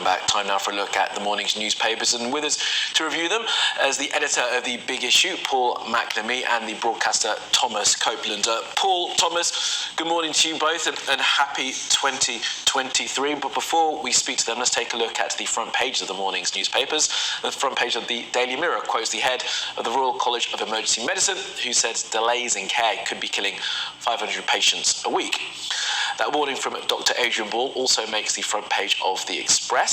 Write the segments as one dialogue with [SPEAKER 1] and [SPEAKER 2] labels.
[SPEAKER 1] welcome back. Time now for a look at the morning's newspapers, and with us to review them as the editor of The Big Issue, Paul McNamee, and the broadcaster Thomas Copeland. Paul, Thomas, good morning to you both, and happy 2023. But before we speak to them, let's take a look at the front page of the morning's newspapers. The front page of the Daily Mirror quotes the head of the Royal College of Emergency Medicine, who said delays in care could be killing 500 patients a week. That warning from Dr. Adrian Ball also makes the front page of The Express.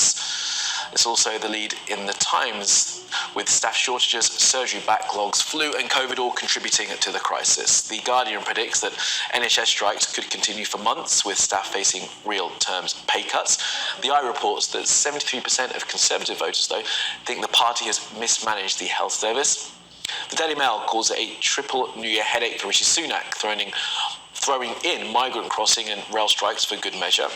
[SPEAKER 1] It's also the lead in The Times, with staff shortages, surgery backlogs, flu and COVID all contributing to the crisis. The Guardian predicts that NHS strikes could continue for months, with staff facing real terms pay cuts. The Eye reports that 73% of Conservative voters, though, think the party has mismanaged the health service. The Daily Mail calls it a triple New Year headache for Rishi Sunak, throwing in migrant crossing and rail strikes for good measure.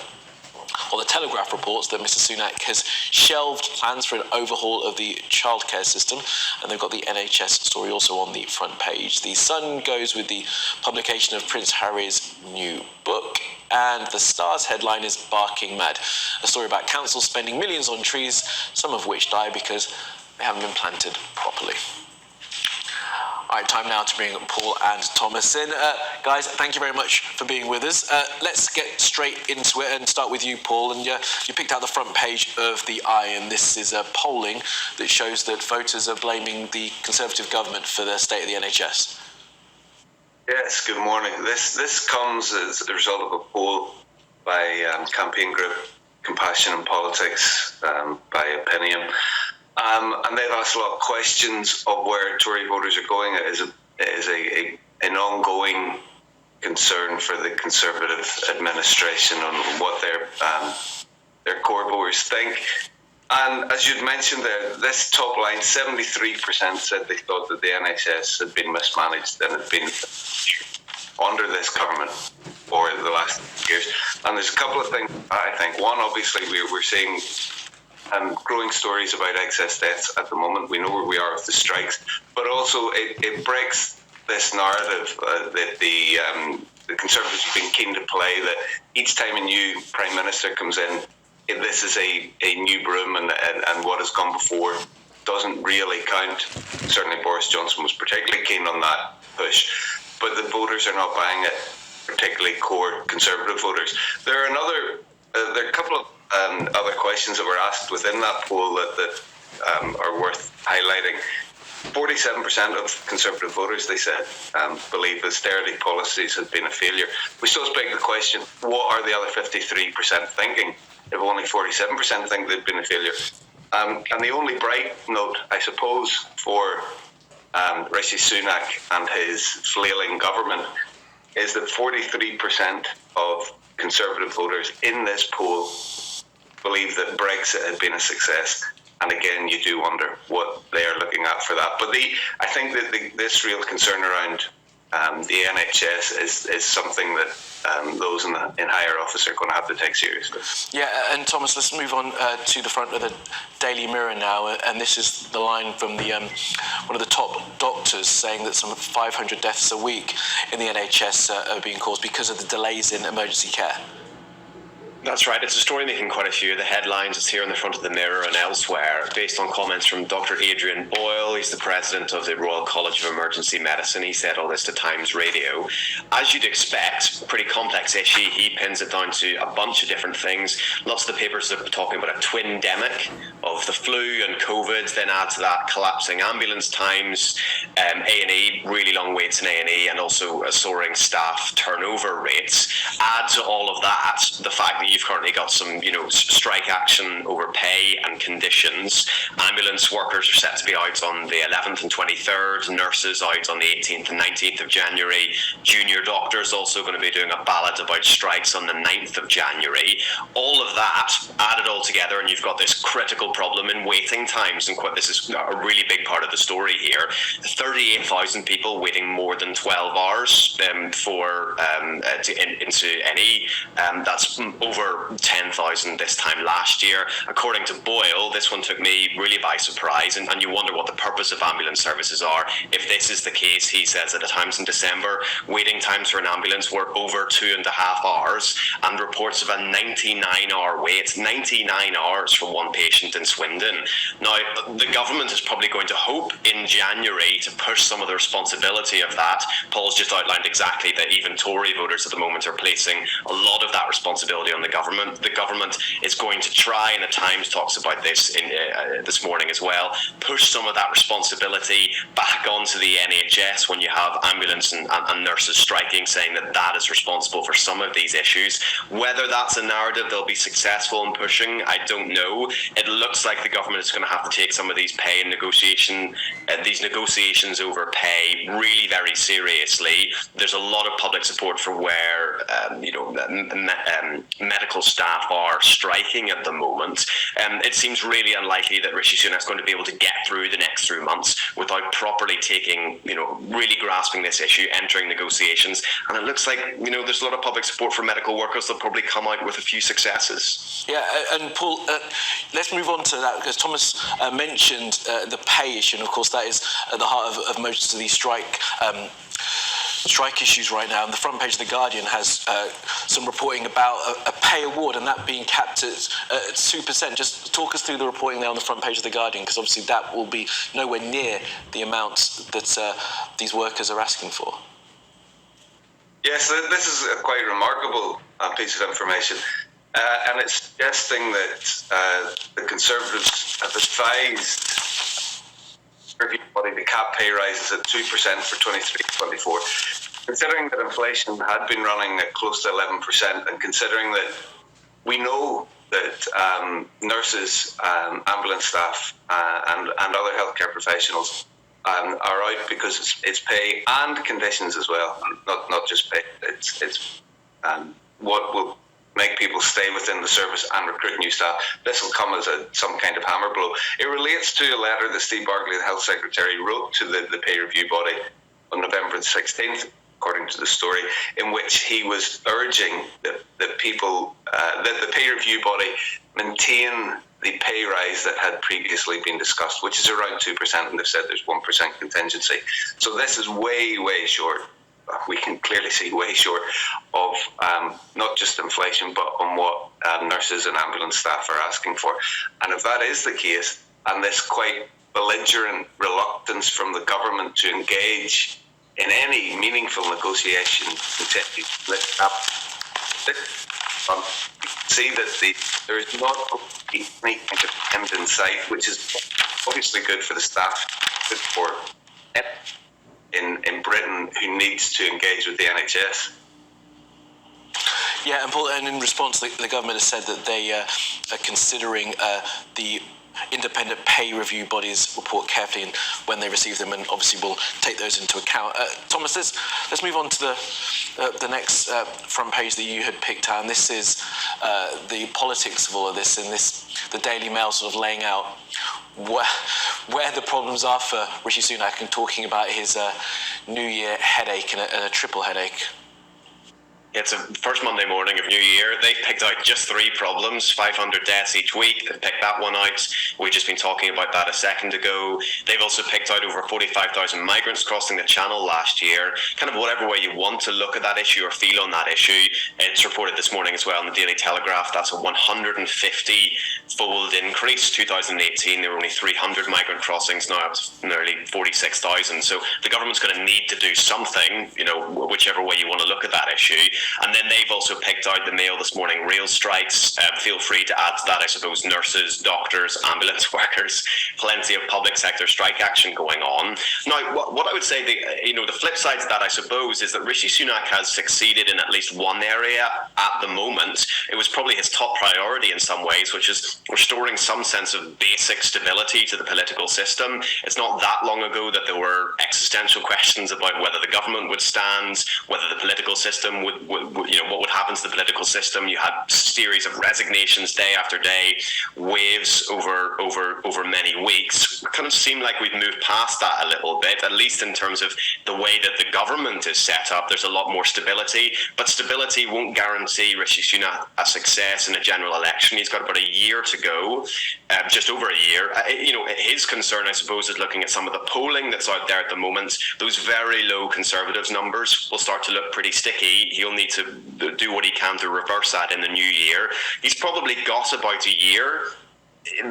[SPEAKER 1] Well, the Telegraph reports that Mr Sunak has shelved plans for an overhaul of the childcare system, and they've got the NHS story also on the front page. The Sun goes with the publication of Prince Harry's new book, and the Star's headline is Barking Mad, a story about councils spending millions on trees, some of which die because they haven't been planted properly. All right, time now to bring Paul and Thomas in. Guys, thank you very much for being with us. Let's get straight into it and start with you, Paul. And you picked out the front page of The Eye, and this is a polling that shows that voters are blaming the Conservative government for the state of the NHS.
[SPEAKER 2] Yes, good morning. This comes as a result of a poll by campaign group Compassion in Politics by Opinion. And they've asked a lot of questions of where Tory voters are going. It is an ongoing concern for the Conservative administration on what their core voters think. And as you'd mentioned there, this top line, 73% said they thought that the NHS had been mismanaged and had been under this government for the last years. And there's a couple of things, I think. One, obviously, we're seeing growing stories about excess deaths at the moment. We know where we are with the strikes, but also it breaks this narrative that the Conservatives have been keen to play, that each time a new Prime Minister comes in, this is a new broom, and what has gone before doesn't really count. Certainly Boris Johnson was particularly keen on that push, but the voters are not buying it, particularly core Conservative voters. There are a couple of other questions that were asked within that poll that are worth highlighting. 47% of Conservative voters, they said, believe austerity policies have been a failure. We still beg the question, what are the other 53% thinking if only 47% think they've been a failure? And the only bright note, I suppose, for Rishi Sunak and his flailing government is that 43% of Conservative voters in this poll believe that Brexit had been a success. And again, you do wonder what they are looking at for that. But I think that this real concern around the NHS is something that those in higher office are going to have to take seriously.
[SPEAKER 1] Yeah, and Thomas, let's move on to the front of the Daily Mirror now, and this is the line from the one of the top doctors saying that some 500 deaths a week in the NHS are being caused because of the delays in emergency care.
[SPEAKER 3] That's right. It's a story making quite a few of the headlines. It's here on the front of the Mirror and elsewhere, based on comments from Dr. Adrian Boyle. He's the president of the Royal College of Emergency Medicine. He said all this to Times Radio. As you'd expect, pretty complex issue. He pins it down to a bunch of different things. Lots of the papers are talking about a twin-demic of the flu and COVID. Then add to that collapsing ambulance times, A&E, really long waits in A&E, and also a soaring staff turnover rates. Add to all of that the fact that you've currently got some, strike action over pay and conditions. Ambulance workers are set to be out on the 11th and 23rd, nurses out on the 18th and 19th of January. Junior doctors also going to be doing a ballot about strikes on the 9th of January. All of that added all together, and you've got this critical problem in waiting times, and this is a really big part of the story here. 38,000 people waiting more than 12 hours into NE. That's over over 10,000 this time last year. According to Boyle, this one took me really by surprise, and you wonder what the purpose of ambulance services are. If this is the case, he says that at times in December, waiting times for an ambulance were over 2.5 hours, and reports of a 99-hour wait, 99 hours for one patient in Swindon. Now, the government is probably going to hope in January to push some of the responsibility of that. Paul's just outlined exactly that even Tory voters at the moment are placing a lot of that responsibility on the government. The government is going to try, and the Times talks about this this morning as well, push some of that responsibility back onto the NHS when you have ambulance and nurses striking, saying that that is responsible for some of these issues. Whether that's a narrative they'll be successful in pushing, I don't know. It looks like the government is going to have to take some of these pay and these negotiations over pay really very seriously. There's a lot of public support for where medical staff are striking at the moment. It seems really unlikely that Rishi Sunak is going to be able to get through the next 3 months without properly taking, really grasping this issue, entering negotiations. And it looks like, there's a lot of public support for medical workers. They'll probably come out with a few successes.
[SPEAKER 1] Yeah, and Paul, let's move on to that, because Thomas mentioned the pay issue, and of course that is at the heart of most of these strike issues right now. And the front page of The Guardian has some reporting about a pay award, and that being capped at 2%. Just talk us through the reporting there on the front page of The Guardian, because obviously that will be nowhere near the amount that these workers are asking for.
[SPEAKER 2] Yes, this is a quite remarkable piece of information. And it's suggesting that the Conservatives have advised review body to cap pay rises at 2% for 23-24. Considering that inflation had been running at close to 11%, and considering that we know that nurses, ambulance staff, and other healthcare professionals are out because it's pay and conditions as well, not just pay. It's what will make people stay within the service and recruit new staff. This will come as some kind of hammer blow. It relates to a letter that Steve Barclay, the Health Secretary, wrote to the pay review body on November the 16th, according to the story, in which he was urging that people, that the pay review body maintain the pay rise that had previously been discussed, which is around 2%, and they've said there's 1% contingency. So this is way, way short. We can clearly see way short of not just inflation, but on what nurses and ambulance staff are asking for. And if that is the case, and this quite belligerent reluctance from the government to engage in any meaningful negotiation, see that there is not any kind of end in sight, which is obviously good for the staff, good for in Britain who needs to engage with the NHS.
[SPEAKER 1] Yeah, and Paul, and in response, the government has said that they are considering the independent pay review body's report carefully and when they receive them, and obviously will take those into account. Thomas, let's move on to the next front page that you had picked out, and this is the politics of all of this, and the Daily Mail sort of laying out where the problems are for Rishi Sunak, and talking about his New Year headache and a triple headache.
[SPEAKER 3] It's a first Monday morning of New Year. They've picked out just 3 problems, 500 deaths each week. They've picked that one out. We've just been talking about that a second ago. They've also picked out over 45,000 migrants crossing the Channel last year. Kind of whatever way you want to look at that issue or feel on that issue. It's reported this morning as well in the Daily Telegraph. That's a 150-fold increase. 2018, there were only 300 migrant crossings. Now it's nearly 46,000. So the government's going to need to do something, whichever way you want to look at that issue. And then they've also picked out the Mail this morning, rail strikes. Feel free to add to that, I suppose, nurses, doctors, ambulance workers, plenty of public sector strike action going on. Now, what I would say, the flip side to that, I suppose, is that Rishi Sunak has succeeded in at least one area at the moment. It was probably his top priority in some ways, which is restoring some sense of basic stability to the political system. It's not that long ago that there were existential questions about whether the government would stand, whether the political system would what would happen to the political system. You had series of resignations day after day, waves over many weeks. It kind of seemed like we've moved past that a little bit, at least in terms of the way that the government is set up. There's a lot more stability, but stability won't guarantee Rishi Sunak a success in a general election. He's got about a year to go, just over a year. His concern, I suppose, is looking at some of the polling that's out there at the moment. Those very low Conservatives numbers will start to look pretty sticky. He'll need to do what he can to reverse that in the new year. He's probably got about a year.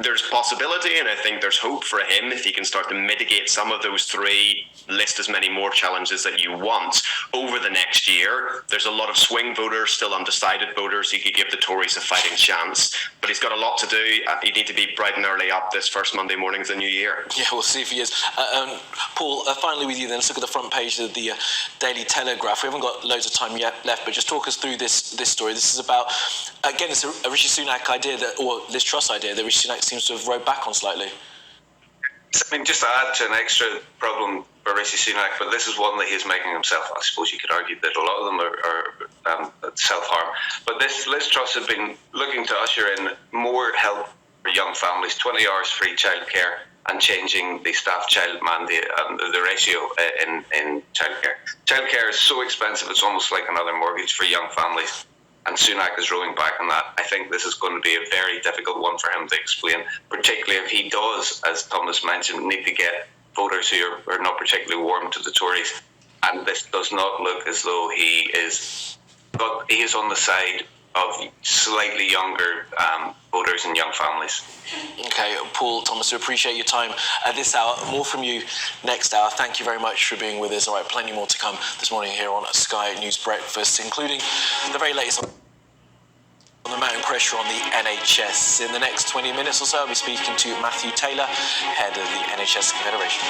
[SPEAKER 3] There's possibility, and I think there's hope for him if he can start to mitigate some of those three, list as many more challenges that you want over the next year. There's a lot of swing voters, still undecided voters. He could give the Tories a fighting chance, but he's got a lot to do. He'd need to be bright and early up this first Monday morning of the new year.
[SPEAKER 1] Yeah, we'll see if he is. Paul, finally with you then, let's look at the front page of the Daily Telegraph. We haven't got loads of time yet left, but just talk us through this story. This is about, again, it's a Rishi Sunak idea, or Liz Truss idea, that Rishi Sunak seems to have rowed back on slightly.
[SPEAKER 2] I mean, just to add to an extra problem for Rishi Sunak, but this is one that he's making himself. I suppose you could argue that a lot of them are self-harm. But Liz Truss has been looking to usher in more help for young families, 20 hours free childcare, and changing the staff child mandate and the ratio in childcare. Childcare is so expensive, it's almost like another mortgage for young families. And Sunak is rowing back on that. I think this is going to be a very difficult one for him to explain, particularly if he does, as Thomas mentioned, need to get voters who are not particularly warm to the Tories. And this does not look as though he is on the side of slightly younger voters and young families.
[SPEAKER 1] Okay, Paul, Thomas, we appreciate your time at this hour. More from you next hour. Thank you very much for being with us. All right, plenty more to come this morning here on Sky News Breakfast, including the very latest on the mounting pressure on the NHS. In the next 20 minutes or so, I'll be speaking to Matthew Taylor, head of the NHS Confederation.